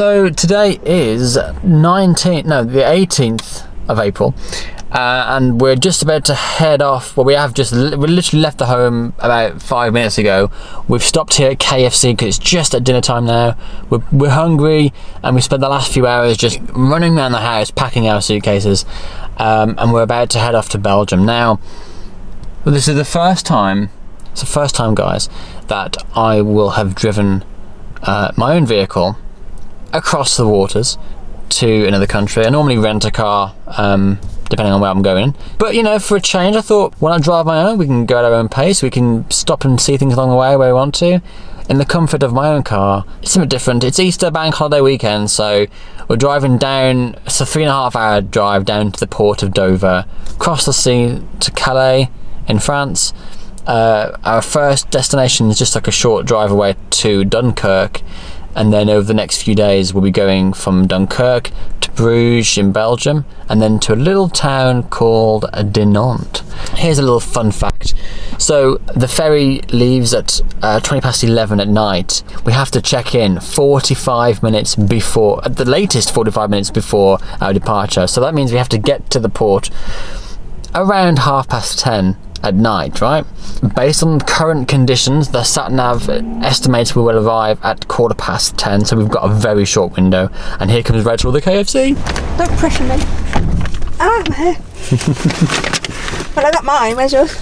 So today is the 18th of April, and we're just about to head off. Well, we literally left the home about 5 minutes ago. We've stopped here at KFC because it's just at dinner time now. We're hungry, and we spent the last few hours just running around the house, packing our suitcases, and we're about to head off to Belgium. Now, well, this is the first time, guys, that I will have driven my own vehicle across the waters to another country. I normally rent a car depending on where I'm going, but you know, for a change I thought, when I drive my own, we can go at our own pace, we can stop and see things along the way where we want to in the comfort of my own car. It's something different. It's Easter bank holiday weekend, so we're driving down. It's a 3.5 hour drive down to the port of Dover, across the sea to Calais in France. Our first destination is just like a short drive away to Dunkirk, and then over the next few days we'll be going from Dunkirk to Bruges in Belgium, and then to a little town called Dinant. Here's a little fun fact. So the ferry leaves at 11:20 at night. We have to check in 45 minutes before, at the latest 45 minutes before our departure. So that means we have to get to the port around 10:30 at night, right? Based on current conditions, the sat-nav estimates we will arrive at 10:15, so we've got a very short window. And here comes Rachel with the KFC. Don't pressure me. Ah, my hair. Well, I got mine. Where's yours?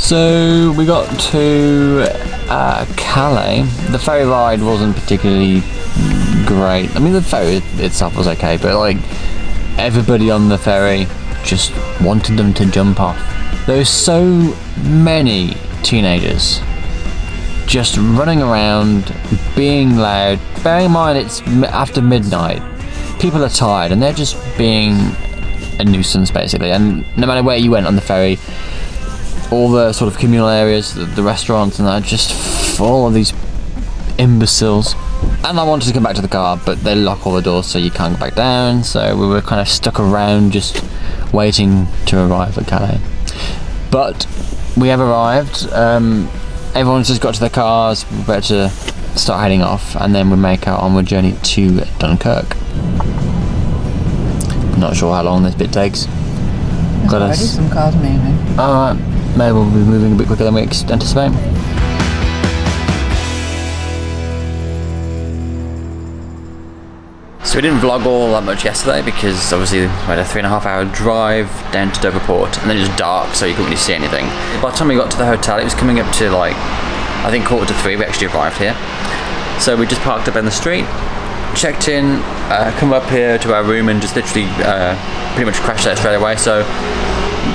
So we got to Calais. The ferry ride wasn't particularly great. I mean, the ferry itself was okay, but like, everybody on the ferry just wanted them to jump off. There were so many teenagers just running around, being loud. Bearing in mind it's after midnight, people are tired and they're just being a nuisance basically. And no matter where you went on the ferry, all the sort of communal areas, the restaurants and that, just full of these imbeciles. And I wanted to come back to the car, but they lock all the doors so you can't go back down, so we were kind of stuck around just waiting to arrive at Calais. But we have arrived. Everyone's just got to their cars. We're about to start heading off, and then we make our onward journey to Dunkirk. Not sure how long this bit takes. There's already some cars moving. Alright, maybe we'll be moving a bit quicker than we anticipate. So we didn't vlog all that much yesterday because obviously we had a 3.5 hour drive down to Dover Port, and then it was dark so you couldn't really see anything. By the time we got to the hotel it was coming up to like, I think 2:45 we actually arrived here. So we just parked up in the street, checked in, come up here to our room and just literally pretty much crashed there straight away. So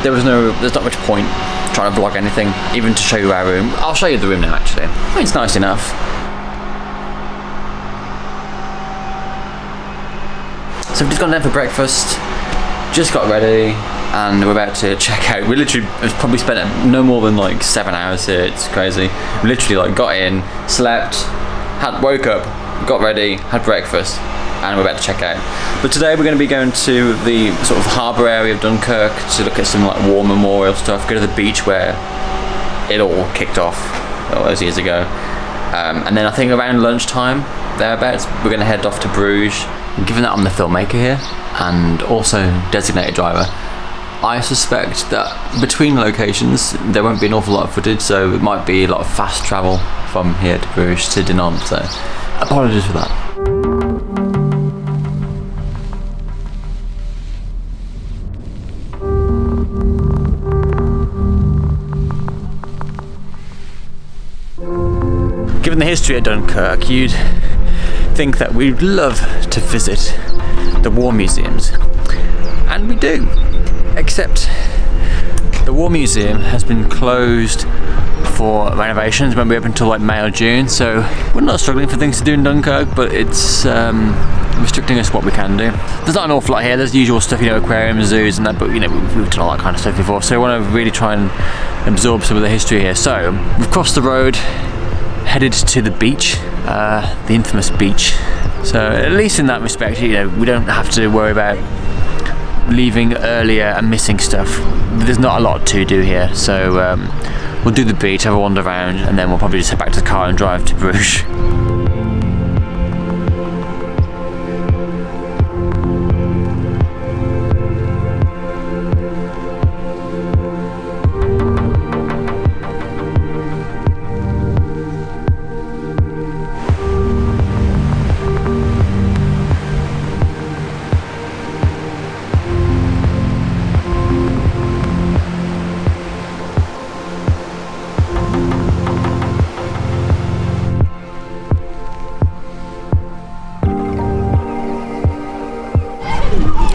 there's not much point trying to vlog anything, even to show you our room. I'll show you the room now actually. I mean, it's nice enough. So we've just gone down for breakfast, just got ready, and we're about to check out. We literally have probably spent no more than like 7 hours here. It's crazy. We literally like got in, slept, woke up, got ready, had breakfast, and we're about to check out. But today we're going to be going to the sort of harbour area of Dunkirk to look at some like war memorial stuff, go to the beach where it all kicked off all those years ago. And then I think around lunchtime thereabouts, we're going to head off to Bruges. And given that I'm the filmmaker here and also designated driver, I suspect that between locations there won't be an awful lot of footage, so it might be a lot of fast travel from here to Bruges to Dinan, so apologies for that. Given the history of Dunkirk, you'd think that we'd love to visit the war museums, and we do, except the war museum has been closed for renovations. When we open until like May or June, so we're not struggling for things to do in Dunkirk, but it's restricting us what we can do. There's not an awful lot here. There's the usual stuff, you know, aquariums, zoos and that, but you know, we've done all that kind of stuff before, so we want to really try and absorb some of the history here. So we've crossed the road, headed to the beach, the infamous beach. So at least in that respect, you know, we don't have to worry about leaving earlier and missing stuff. There's not a lot to do here, so we'll do the beach, have a wander around, and then we'll probably just head back to the car and drive to Bruges.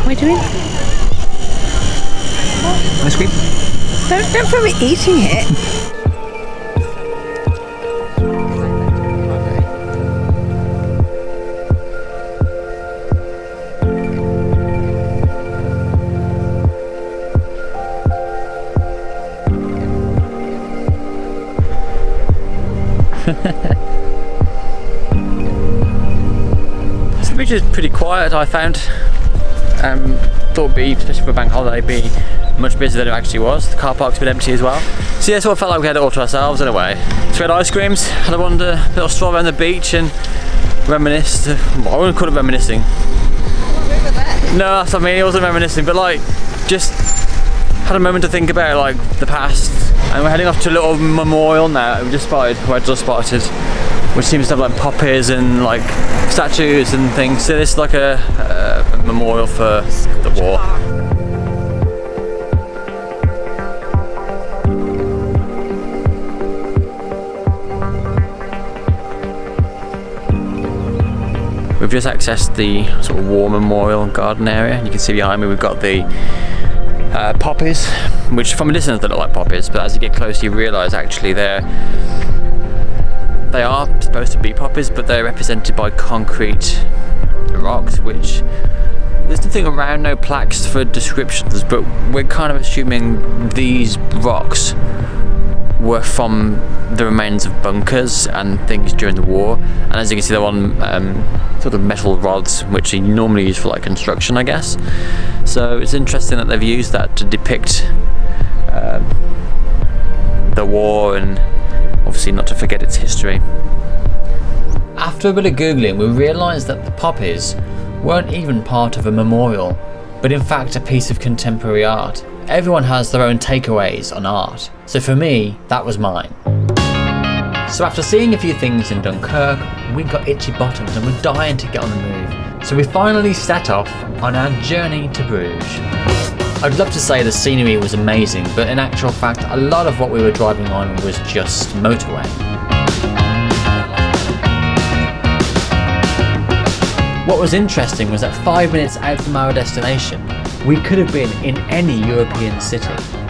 What are you doing? Ice cream? Don't film me eating it. So the beach is pretty quiet, I found. Thought it'd be, especially for a bank holiday, be much busier than it actually was. The car park's a bit empty as well. So yeah, so I felt like we had it all to ourselves in a way. So we had ice creams, had a little stroll around the beach and reminisced. I wouldn't call it reminiscing. No, that's what I mean, it wasn't reminiscing, but like, just had a moment to think about like the past. And we're heading off to a little memorial now we just spotted, which seems to have like poppies and like statues and things. So this is like a memorial for the war. We've just accessed the sort of war memorial garden area, and you can see behind me we've got the poppies, which from a distance they look like poppies, but as you get closer you realise actually they are supposed to be poppies, but they're represented by concrete rocks, which there's nothing around, no plaques for descriptions, but we're kind of assuming these rocks were from the remains of bunkers and things during the war. And as you can see, they're on sort of metal rods, which are normally used for like construction, I guess. So it's interesting that they've used that to depict the war, and obviously not to forget its history. After a bit of googling, we realised that the poppies weren't even part of a memorial, but in fact a piece of contemporary art. Everyone has their own takeaways on art, so for me, that was mine. So after seeing a few things in Dunkirk, we got itchy bottoms and we're dying to get on the move. So we finally set off on our journey to Bruges. I'd love to say the scenery was amazing, but in actual fact, a lot of what we were driving on was just motorway. What was interesting was that 5 minutes out from our destination, we could have been in any European city.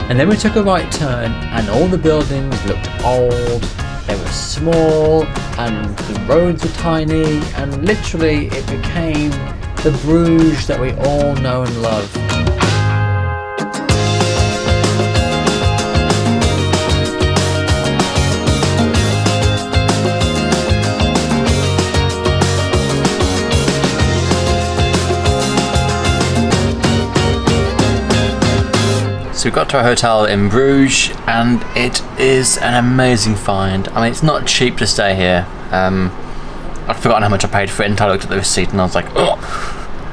And then we took a right turn and all the buildings looked old, they were small, and the roads were tiny, and literally it became the Bruges that we all know and love. So we got to our hotel in Bruges, and it is an amazing find. I mean, it's not cheap to stay here. I'd forgotten how much I paid for it until I looked at the receipt and I was like, oh.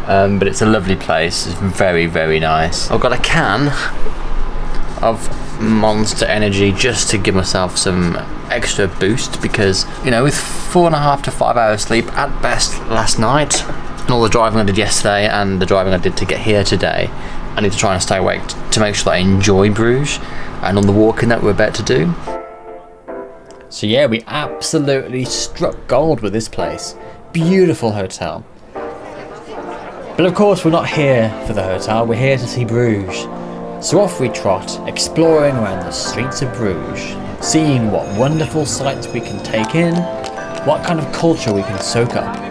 But it's a lovely place. It's very, very nice. I've got a can of Monster Energy just to give myself some extra boost because, you know, with 4.5 to 5 hours sleep at best last night, and all the driving I did yesterday and the driving I did to get here today, I need to try and stay awake to make sure that I enjoy Bruges and on the walking that we're about to do. So yeah, we absolutely struck gold with this place. Beautiful hotel. But of course we're not here for the hotel, we're here to see Bruges. So off we trot, exploring around the streets of Bruges, seeing what wonderful sights we can take in, what kind of culture we can soak up.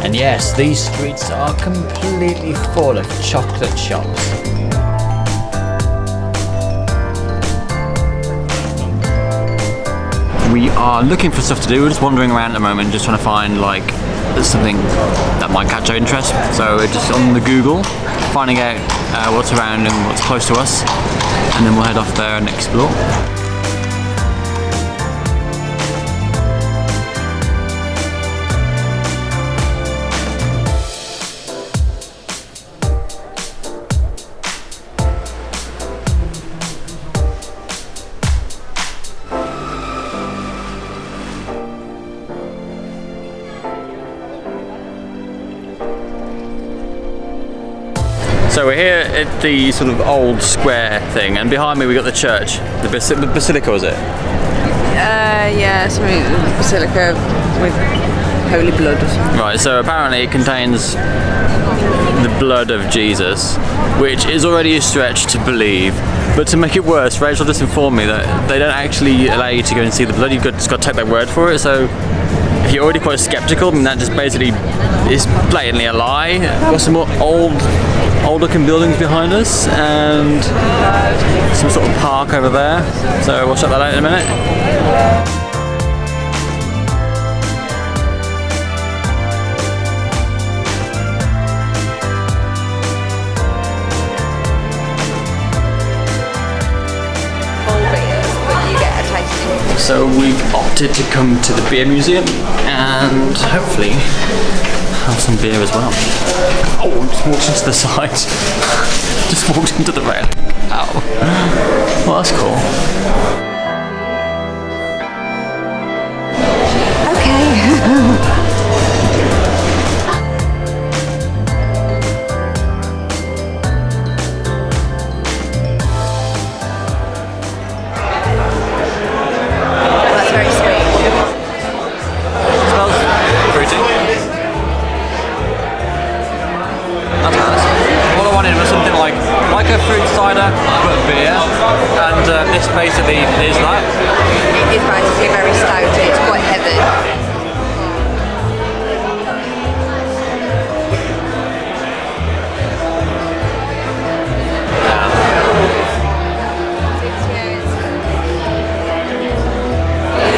And yes, these streets are completely full of chocolate shops. We are looking for stuff to do. We're just wandering around at the moment, just trying to find like something that might catch our interest. So we're just on the Google, finding out what's around and what's close to us, and then we'll head off there and explore. So we're here at the sort of old square thing, and behind me we got the church, the basilica, was it? Yeah, something basilica with holy blood or something. Right, so apparently it contains the blood of Jesus, which is already a stretch to believe. But to make it worse, Rachel just informed me that they don't actually allow you to go and see the blood, you've just got to take their word for it. So if you're already quite skeptical, I mean, that just basically is blatantly a lie. Got some more old looking buildings behind us and some sort of park over there. So we'll check that out in a minute. So we've opted to come to the beer museum and hopefully have some beer as well. Oh, I just walked into the side. Just walked into the rail. Ow. Well, that's cool. Okay. Like a fruit cider, but beer, and this basically is that. It is basically very stout, it's quite heavy.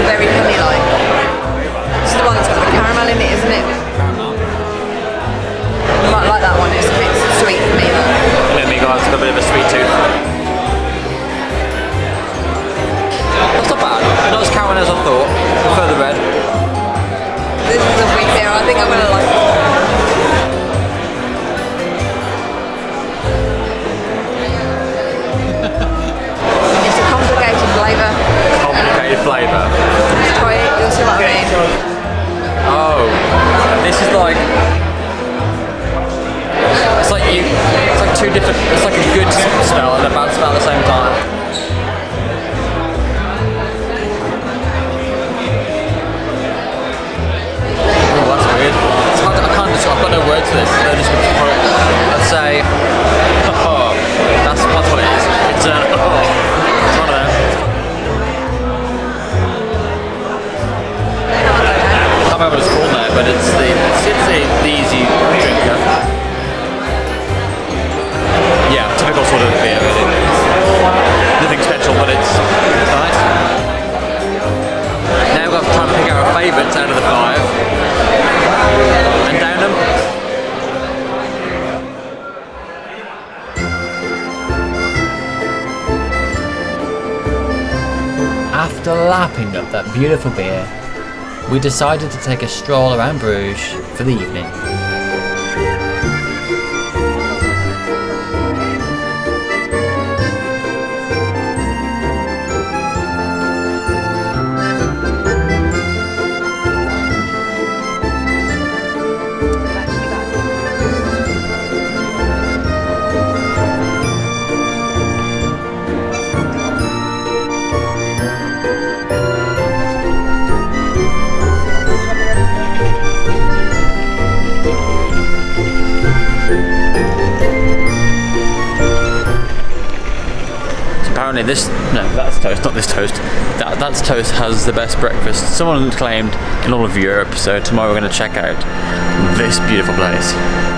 Very honey-like. It's the one that's got the caramel in it, isn't it? You might like that one, it's a bit sweet for me though. Guys, got a bit of a sweet tooth. That's not bad. Not as Caron as I thought. Prefer the red. This is a weak beer. I think I'm gonna like it. It's a complicated flavour. Complicated flavour. Just try it. You'll see what I mean. Oh, this is like. It's like two different, it's like a good smell and a bad smell at the same time. Oh, that's weird. It's hard to, I've got no words for this. No description for it. Let's say, oh, that's what it is. It's it's one of them. I can't remember what it's called now, but it's the easy drinker. Yeah, typical sort of beer. after lapping up that beautiful beer, we decided to take a stroll around Bruges for the evening. Apparently that's toast, not this toast. That's toast has the best breakfast, someone claimed, in all of Europe, so tomorrow we're going to check out this beautiful place.